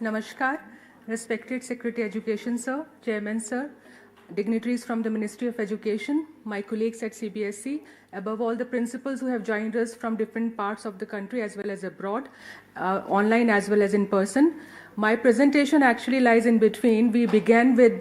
Namaskar, respected Secretary Education Sir, Chairman Sir, dignitaries from the Ministry of Education, my colleagues at CBSE, above all the principals who have joined us from different parts of the country as well as abroad, online as well as in person. My presentation actually lies in between. We began with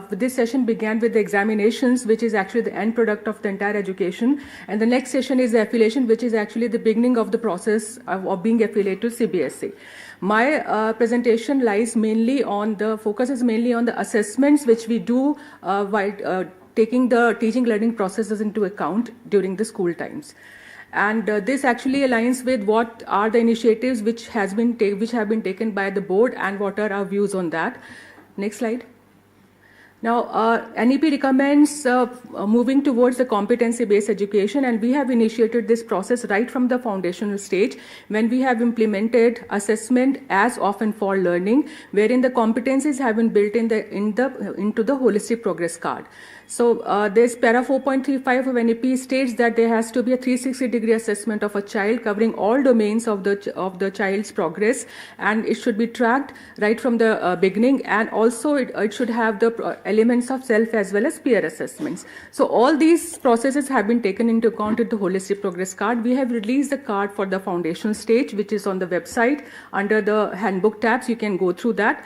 this session began with the examinations, which is actually the end product of the entire education. And the next session is the affiliation, which is actually the beginning of the process of being affiliated to CBSE. My presentation lies mainly on focuses mainly on the assessments which we do while taking the teaching learning processes into account during the school times. And this actually aligns with what are the initiatives which have been taken by the board and what are our views on that. Next slide. Now, NEP recommends moving towards the competency-based education, and we have initiated this process right from the foundational stage when we have implemented assessment as often for learning, wherein the competencies have been built into the holistic progress card. So this para 4.35 of NEP states that there has to be a 360-degree assessment of a child covering all domains of the child's progress, and it should be tracked right from the beginning, and also it should have the elements of self as well as peer assessments. So all these processes have been taken into account in the holistic progress card. We have released the card for the foundational stage, which is on the website under the handbook tabs. You can go through that.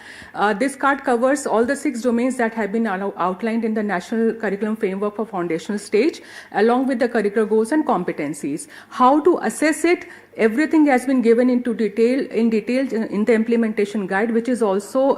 This card covers all the 6 domains that have been outlined in the National Curriculum Framework for Foundational Stage, along with the curricular goals and competencies. How to assess it? Everything has been given in detail in the implementation guide, which is also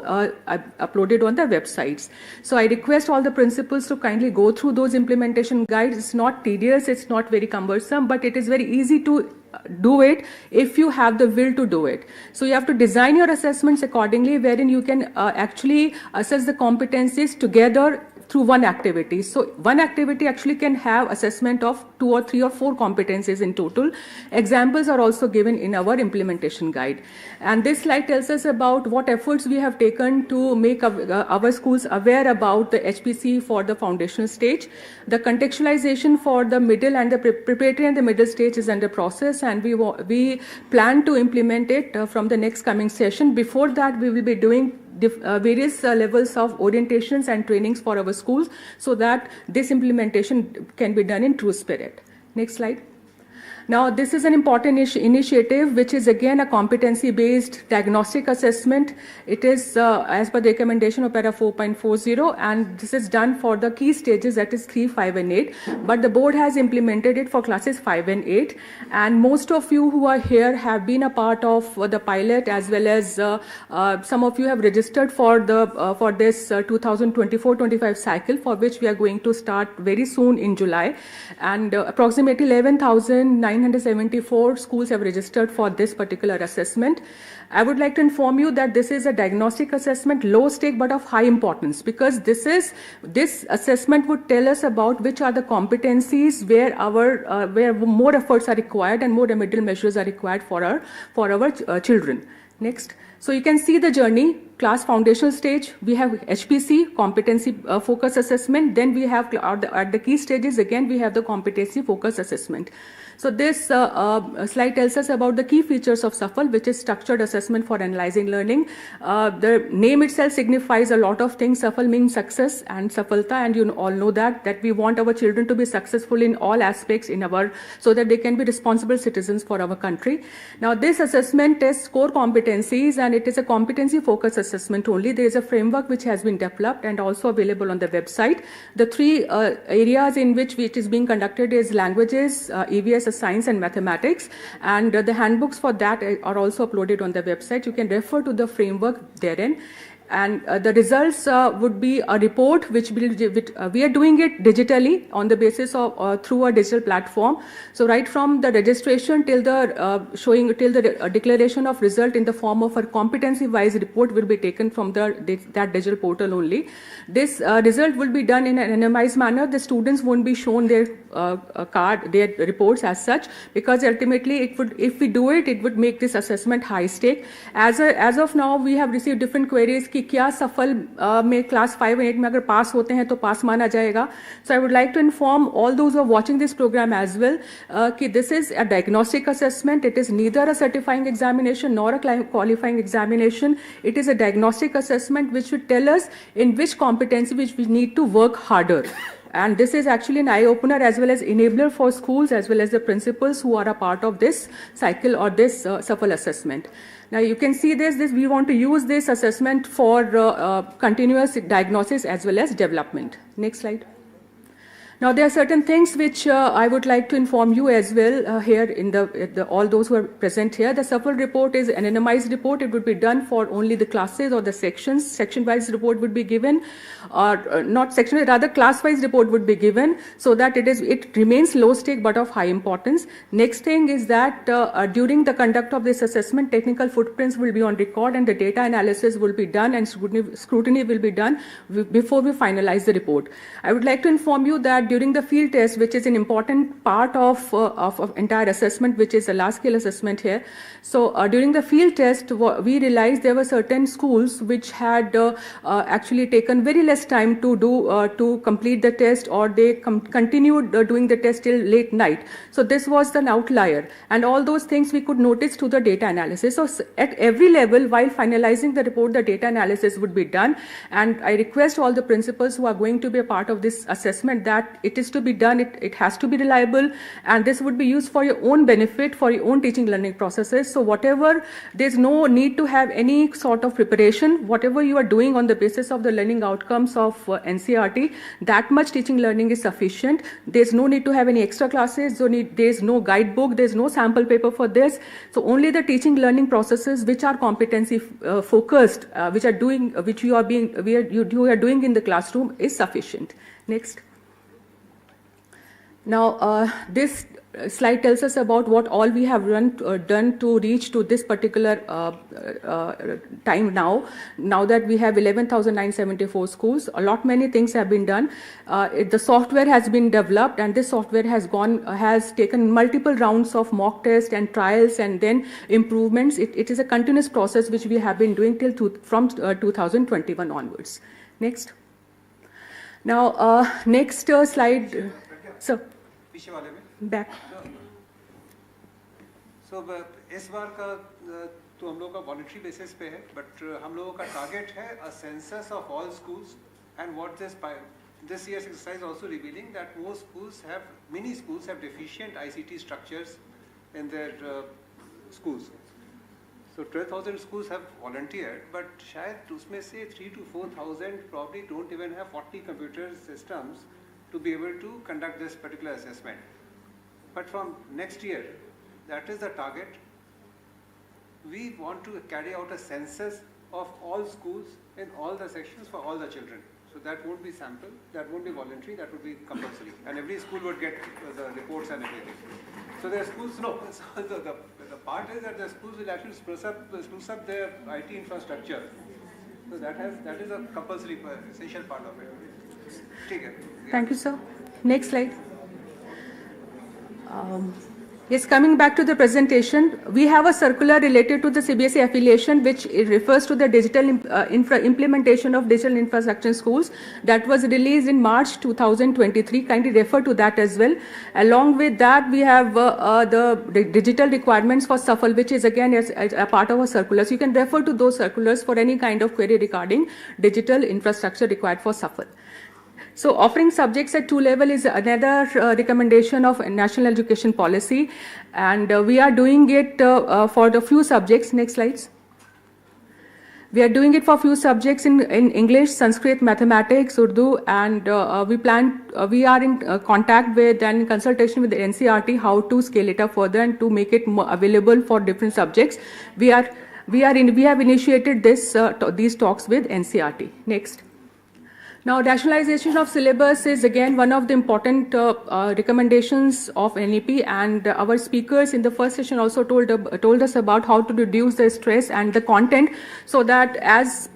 uploaded on the websites. So I request all the principals to kindly go through those implementation guides. It's not tedious, it's not very cumbersome, but it is very easy to do it if you have the will to do it. So you have to design your assessments accordingly, wherein you can actually assess the competencies together through one activity. So one activity actually can have assessment of 2 or 3 or 4 competencies in total. Examples are also given in our implementation guide. And this slide tells us about what efforts we have taken to make our schools aware about the HPC for the foundational stage. The contextualization for the middle and the preparatory and the middle stage is under process, and we plan to implement it from the next coming session. Before that, we will be doing various levels of orientations and trainings for our schools so that this implementation can be done in true spirit. Next slide. Now, this is an important initiative, which is again a competency-based diagnostic assessment. It is as per the recommendation of para 4.40, and this is done for the key stages, that is 3, 5, and 8. But the board has implemented it for classes 5 and 8. And most of you who are here have been a part of the pilot, as well as some of you have registered for this 2024-25 cycle, for which we are going to start very soon in July. And approximately 11,974 schools have registered for this particular assessment. I would like to inform you that this is a diagnostic assessment, low stake but of high importance, because this assessment would tell us about which are the competencies where more efforts are required and more remedial measures are required for our children. Next. So you can see the journey. Class foundational stage, we have HPC, competency focus assessment. Then we have at the key stages, again, we have the competency focus assessment. So this slide tells us about the key features of SAFL, which is structured assessment for analyzing learning. The name itself signifies a lot of things. SAFL means success and Safalta, and you all know that we want our children to be successful in all aspects so that they can be responsible citizens for our country. Now, this assessment tests core competencies, and it is a competency focus assessment only. There is a framework which has been developed and also available on the website. The 3 areas in which it is being conducted is languages, EVS, science, and mathematics, and the handbooks for that are also uploaded on the website. You can refer to the framework therein. And the results would be a report which we are doing it digitally on the basis of through a digital platform. So right from the registration till the declaration of result in the form of a competency-wise report will be taken from that digital portal only. This result will be done in an anonymized manner. The students won't be shown their their reports as such, because ultimately if we do it, it would make this assessment high stake. As of now, we have received different queries. कि क्या सफल में class 5 और 8 में अगर पास होते हैं तो पास माना जाएगा. So I would like to inform all those who are watching this program as well कि this is a diagnostic assessment. It is neither a certifying examination nor a qualifying examination. It is a diagnostic assessment which should tell us in which competency which we need to work harder. And this is actually an eye-opener as well as enabler for schools as well as the principals who are a part of this cycle or this SAFAL assessment. Now you can see this we want to use this assessment for continuous diagnosis as well as development. Next slide. Now there are certain things which I would like to inform you as well here in all those who are present here. The SAFAL report is an anonymized report. It would be done for only the classes or the sections. Section-wise report would be given, or not section, rather class-wise report would be given, so that it remains low stake but of high importance. Next thing is that during the conduct of this assessment, technical footprints will be on record and the data analysis will be done and scrutiny will be done before we finalize the report. I would like to inform you that during the field test, which is an important part of entire assessment, which is a large-scale assessment here. So during the field test, we realized there were certain schools which had actually taken very less time to complete the test, or they continued doing the test till late night. So this was an outlier, and all those things we could notice through the data analysis. So at every level, while finalizing the report, the data analysis would be done, and I request all the principals who are going to be a part of this assessment that it is to be done, it has to be reliable, and this would be used for your own benefit, for your own teaching learning processes. So whatever, there's no need to have any sort of preparation. Whatever you are doing on the basis of the learning outcomes of NCERT, that much teaching learning is sufficient. There's no need to have any extra classes, there's no guidebook, there's no sample paper for this. So only the teaching learning processes which are competency focused, which you are doing in the classroom is sufficient. Next. Now, this slide tells us about what all we have done to reach to this particular time now. Now that we have 11,974 schools, many things have been done. The software has been developed, and this software has taken multiple rounds of mock tests and trials and then improvements. It is a continuous process which we have been doing from 2021 onwards. Next. Now, next slide. So, back. So, इस बार का तो हम लोग का voluntary basis पे है, but हम लोगों का टारगेट है a census of all schools, and what this year's exercise also revealing that most many schools have deficient ICT structures in their schools. So 12,000 schools have volunteered, but शायद उसमें से 3,000 to 4,000 probably don't even have 40 computer systems to be able to conduct this particular assessment. But from next year, that is the target. We want to carry out a census of all schools in all the sections for all the children. So that won't be sample, that won't be voluntary, that would be compulsory. And every school would get the reports and everything. So their schools, the part is that the schools will actually spruce up their IT infrastructure. So that is a compulsory, essential part of it. Thank you, sir. Next slide. Yes, coming back to the presentation, we have a circular related to the CBSE affiliation, which refers to the digital implementation of digital infrastructure in schools, that was released in March 2023. Kindly refer to that as well. Along with that, we have the digital requirements for SAFAL, which is again a part of a circular. So you can refer to those circulars for any kind of query regarding digital infrastructure required for SAFAL. So offering subjects at 2 level is another recommendation of National Education Policy, and we are doing it for the few subjects. Next slides. We are doing it for few subjects in English, Sanskrit, Mathematics, Urdu, and we are in contact with and in consultation with the NCERT how to scale it up further and to make it more available for different subjects. We have initiated these talks with NCERT. Next. Now, rationalization of syllabus is again one of the important recommendations of NEP, and our speakers in the first session also told us about how to reduce the stress and the content, so that as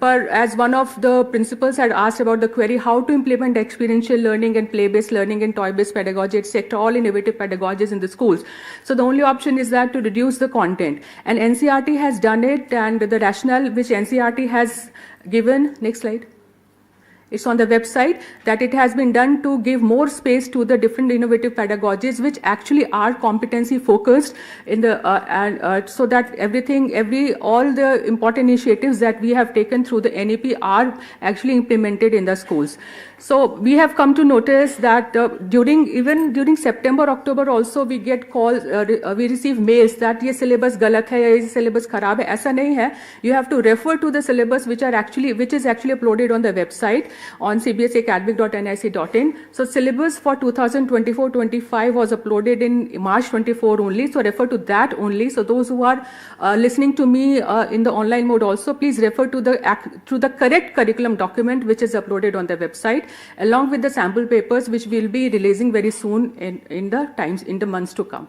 one of the principals had asked about the query, how to implement experiential learning and play-based learning and toy-based pedagogy, etc., all innovative pedagogies in the schools. So the only option is that to reduce the content, and NCERT has done it, and the rationale which NCERT has given, next slide. It's on the website that it has been done to give more space to the different innovative pedagogies which actually are competency focused in the so that all the important initiatives that we have taken through the NEP are actually implemented in the schools. So we have come to notice that during September, October also we get calls, we receive mails that ये syllabus गलत है या ये syllabus खराब है. ऐसा नहीं है. You have to refer to the syllabus which is actually uploaded on the website on cbsacademic.nic.in. So syllabus for 2024-25 was uploaded in March 24 only. So refer to that only. So those who are listening to me in the online mode also, please refer to the correct curriculum document which is uploaded on the website, along with the sample papers which we'll be releasing very soon in the months to come.